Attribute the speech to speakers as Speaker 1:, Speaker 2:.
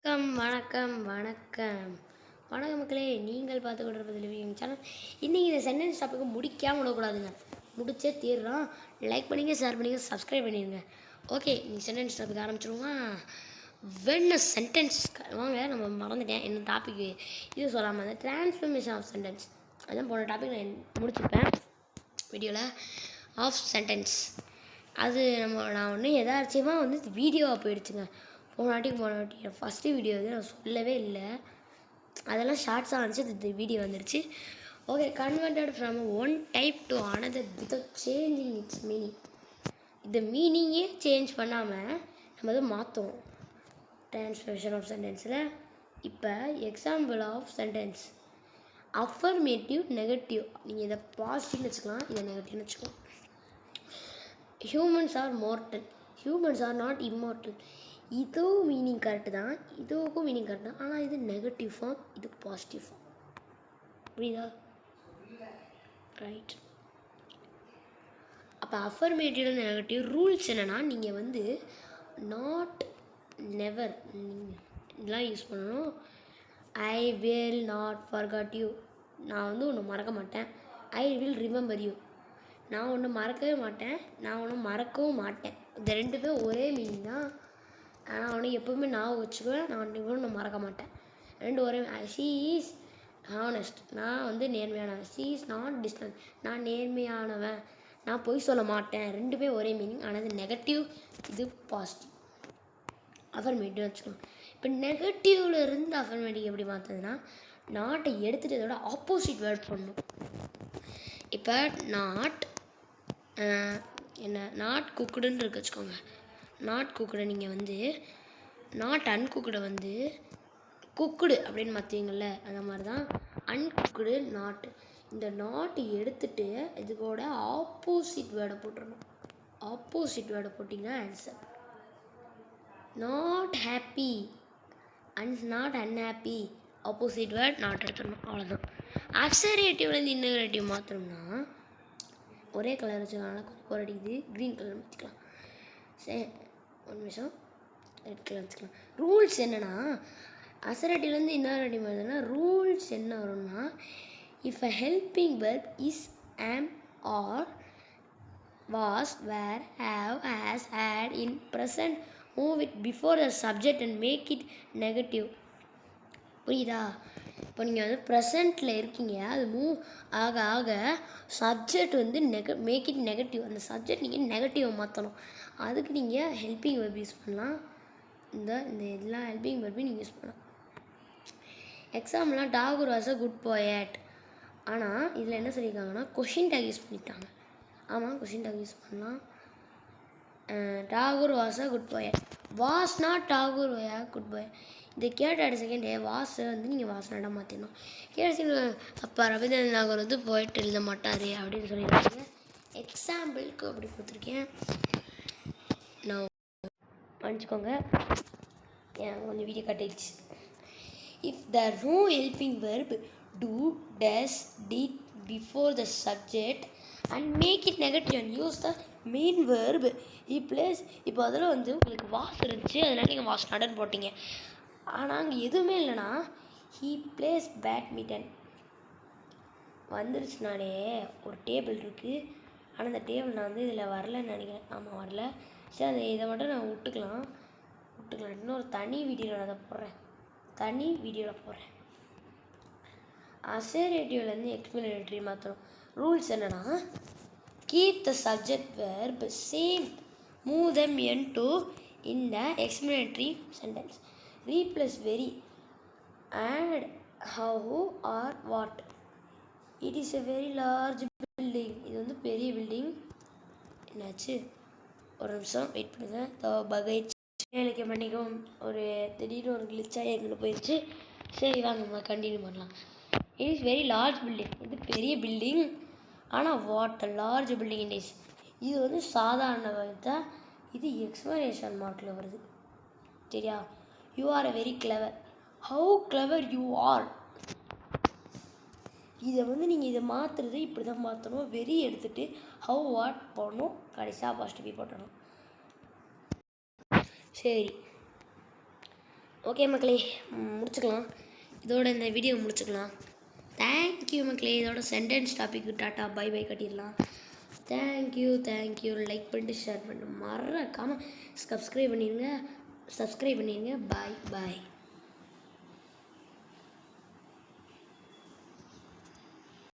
Speaker 1: வணக்கம் வணக்கம் வணக்கம் மக்களே, நீங்கள் பார்த்து கொண்டிருப்பது லிவிங் சேனல். இன்றைக்கி இந்த சென்டென்ஸ் டாப்பிக்கை முடிக்காமல் விடக்கூடாதுங்க. முடிச்சே தீர்றோம். லைக் பண்ணிங்க, ஷேர் பண்ணிங்க, சப்ஸ்கிரைப் பண்ணிடுங்க. ஓகே, நீங்கள் சென்டென்ஸ் டாபிக் ஆரம்பிச்சிடுவோமா? வென் சென்டென்ஸ் வாங்க, நம்ம மறந்துட்டேன் என்ன டாபிக் இது சொல்லாமல் அந்த டிரான்ஸ்ஃபர்மேஷன் ஆஃப் சென்டென்ஸ் அதுதான் போன டாபிக் நான் முடிச்சுப்பேன் வீடியோவில். ஆஃப் சென்டென்ஸ் அது நான் ஒன்று எதாச்சியமாக வீடியோவாக போயிடுச்சுங்க. போன வாட்டி ஃபஸ்ட்டு வீடியோ நான் சொல்லவே இல்லை, அதெல்லாம் ஷார்ட்ஸாக வந்துச்சு. இந்த வீடியோ வந்துடுச்சு. Okay, converted from one type to another without changing it's meaning. இந்த மீனிங்கே சேஞ்ச் பண்ணாமல் நம்ம அதை மாற்றுவோம் ட்ரான்ஸ்ஃபர்மேஷன் ஆஃப் சென்டென்ஸில். இப்போ example of sentence affirmative, negative. நீங்கள் இதை பாசிட்டிவ்னு வச்சுக்கலாம், இதை நெகட்டிவ்னு வச்சுக்கலாம். Humans are mortal, humans are not immortal. இதுவும் மீனிங் கரெக்டு தான், இதுவுக்கும் மீனிங் கரெக்டு தான். ஆனால் இது நெகட்டிவ் ஃபார்ம், இது பாசிட்டிவ் ஃபார்ம். புரியுதா? ரைட். அப்போ அஃபர்மேட்டிவ்லேருந்து நெகட்டிவ் ரூல்ஸ் என்னென்னா, நீங்கள் நாட், நெவர் இதெல்லாம் யூஸ் பண்ணணும். I will not forgot you. நான் ஒன்று மறக்க மாட்டேன். I will remember you. நான் ஒன்று மறக்கவே மாட்டேன், நான் ஒன்று மறக்கவும் மாட்டேன். இந்த ரெண்டுமே ஒரே மீனிங் தான். ஆனால் அவனை எப்போவுமே நான் வச்சுக்குவேன், நான் மறக்க மாட்டேன். ரெண்டு ஒரே. ஷீ இஸ் ஹானஸ்ட், நான் நேர்மையானவன். ஷீ இஸ் நாட் டிஸ்டன்ட், நான் நேர்மையானவன், நான் பொய் சொல்ல மாட்டேன். ரெண்டுமே ஒரே மீனிங். ஆனால் இது நெகட்டிவ், இது பாசிட்டிவ். அஃபர்மேட்டிவ் வச்சுக்கணும். இப்போ நெகட்டிவில் இருந்து அஃபர்மேட்டிவ் எப்படி மாற்றுறதுன்னா, நாட்டை எடுத்துகிட்டு இதோட ஆப்போசிட் வேர்ட் பண்ணணும். இப்போ நாட் என்ன, நாட் குக்குடுன்னு இருக்கு வச்சுக்கோங்க. நாட் குக்குடை நீங்கள் நாட் அன்குக்குடை குக்குடு அப்படின்னு மாற்றுவீங்கள்ல, அந்த மாதிரி தான் அன்குக்குடு நாட். இந்த நாட்டு எடுத்துகிட்டு இதுக்கூட ஆப்போசிட் வேர்டை போட்டுடணும். ஆப்போசிட் வேர்டை போட்டிங்கன்னா answer. Not happy not unhappy, opposite word not எடுத்துடணும். அவ்வளோதான். அப்சர்வேட்டிவ்லேருந்து இன்னோவேட்டிவ் மாற்றணும்னா ஒரே கலர் வச்சுக்கலாம், கொஞ்சம் போர் அடிக்குது, க்ரீன் கலர் மாற்றிக்கலாம். சரி, ஒரு நிமிஷம், ரெட் கலர் வச்சுக்கலாம். ரூல்ஸ் என்னென்னா, அசரேட்டிவ்லேருந்து இன்னோவேட்டிவ் வருதுன்னா ரூல்ஸ் என்ன வரும்னா, if a helping verb is, am, are, was, were, have, has, had in present, move it before the subject and make it negative. புரியுதா? இப்போ நீங்கள் ப்ரெசண்ட்டில் இருக்கீங்க, அது மூவ் ஆக ஆக சப்ஜெக்ட் மேக் இட் நெகட்டிவ். அந்த சப்ஜெக்ட் நீங்கள் நெகட்டிவை மாற்றணும். அதுக்கு நீங்கள் ஹெல்பிங் வெர்ப் யூஸ் பண்ணலாம். இந்த எல்லா ஹெல்பிங் வெர்பையும் நீங்கள் யூஸ் பண்ணலாம். எக்ஸாம்பிளாக Tagore was a good poet. ஆனால் இதில் என்ன சொல்லியிருக்காங்கன்னா கொஷின் டேக் யூஸ் பண்ணிட்டாங்க. ஆமாம், கொஷின் டேக் யூஸ் பண்ணலாம். Tagore was a good poet, was not Tagore good poet. இதை கேட்ட அடுத்த செகண்டே வாஸை நீங்கள் வாஸ் நாட்டாக மாற்றிடணும். கேட்டு அப்போ ரவீந்திரநாத் தாகூர் போயிட்டு எழுத மாட்டார் அப்படின்னு சொல்லியிருக்காங்க. எக்ஸாம்பிளுக்கு அப்படி கொடுத்துருக்கேன். நான் மன்னிச்சிக்கோங்க, கொஞ்சம் வீடியோ கட்டிடுச்சு. If the no helping verb do, does, did before the subject and make it negative and use the main verb replace. இப்போ அதில் உங்களுக்கு வாஸ் இருந்துச்சு, அதனால் நீங்கள் வாஸ் நாட்னு போட்டிங்க. ஆனால் அங்கே எதுவுமே இல்லைனா ஹீ பிளேஸ் பேட்மிண்டன் வந்துருச்சுனாலே ஒரு டேபிள் இருக்குது. ஆனால் அந்த டேபிள் நான் இதில் வரலன்னு நினைக்கிறேன். ஆமாம், வரல. சரி, இதை மட்டும் நான் விட்டுக்கலாம். இன்னொரு தனி வீடியோவில் நான் அதை போடுறேன், தனி வீடியோவில் போடுறேன். அசரேட்டிவ்லேருந்து எக்ஸ்பிளனேட்டரி மாற்றணும். ரூல்ஸ் என்னென்னா, keep the subject verb same, move them into in the explanatory sentence, replace very, add how or what. It is a very large building. இது பெரிய பில்டிங். என்னாச்சு, ஒரு நிமிஷம் வெயிட் பண்ணுங்கள். பகைச்சு வேலைக்கு பண்ணிக்கும், ஒரு திடீர்னு ஒரு கிளிச்சாக எங்கே போயிடுச்சு. சரி, வாங்க கண்டினியூ பண்ணலாம். It is very large building, இது பெரிய பில்டிங். ஆனால் what large building it is, இது சாதாரண தான். இது எக்ஸ்பிளனேஷன் மார்க்கில் வருது. சரியா? You are a very clever, how clever you are. இதை நீங்கள் இதை மாற்றுறது இப்படி தான் மாற்றணும். வெரி எடுத்துகிட்டு ஹவு வாட் போடணும், கடைசியாக ஃபஸ்ட்டு பி போட்டணும். சரி, ஓகே மக்களே, முடிச்சுக்கலாம். இதோட இந்த வீடியோ முடிச்சுக்கலாம். தேங்க்யூ மக்களே. இதோட sentence topic tata bye bye கட்டிடலாம். தேங்க்யூ. லைக் பண்ணிட்டு ஷேர் பண்ணிட்டு மறக்காமல் சப்ஸ்கிரைப் பண்ணிடுங்க. பாய்.